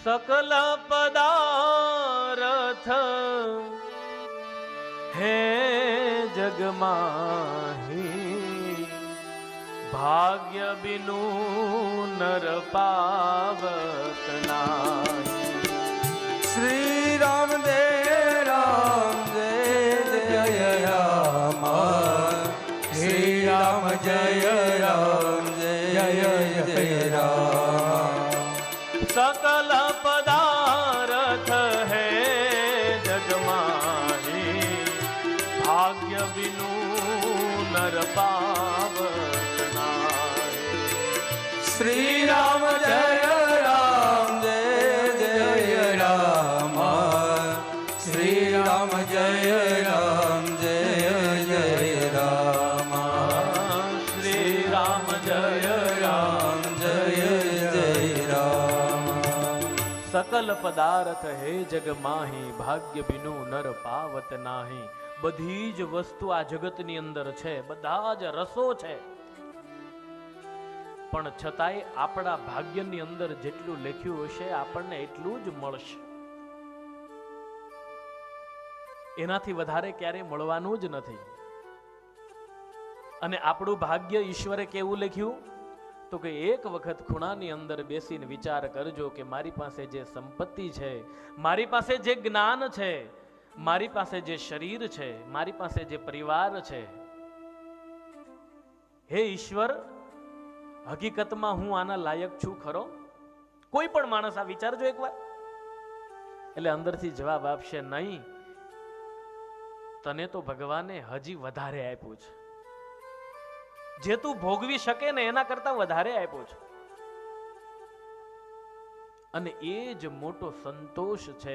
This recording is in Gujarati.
सकल पदार्थ है जग माही, भाग्य बिनु नर पावत नाही। श्री राम जय जय राम, श्री राम जय जय राम। सकल पदार्थ है जग माही, भाग्य बिनु नर पावत नाही। श्री राम जय जय राम, श्री राम जय जय राम, श्री राम जय जय राम। सकल पदार्थ है जग माही, भाग्य बिनु नर पावत नाही। બધી જ વસ્તુ આ જગતની અંદર છે, બધા જ રસો છે, પણ છતાંય આપણા ભાગ્યની અંદર જેટલું લખ્યું હશે આપણને એટલું જ મળશે, એનાથી વધારે ક્યારે મળવાનું જ નથી। અને આપણું ભાગ્ય ઈશ્વરે કેવું લખ્યું તો કે એક વખત ખૂણાની અંદર બેસીને વિચાર કરજો કે મારી પાસે જે સંપત્તિ છે, મારી પાસે જે જ્ઞાન છે, મારી પાસે જે શરીર છે, મારી પાસે જે પરિવાર છે, હે ઈશ્વર, હકીકતમાં હું આના લાયક છું ખરો? કોઈ પણ માણસ આ વિચારજો એકવાર, એટલે અંદરથી જવાબ આપશે નહીં, તને તો ભગવાને હજી વધારે આપ્યું છે, જે તું ભોગવી શકે ને એના કરતા વધારે આપ્યું છે, અને એ જ મોટો સંતોષ છે।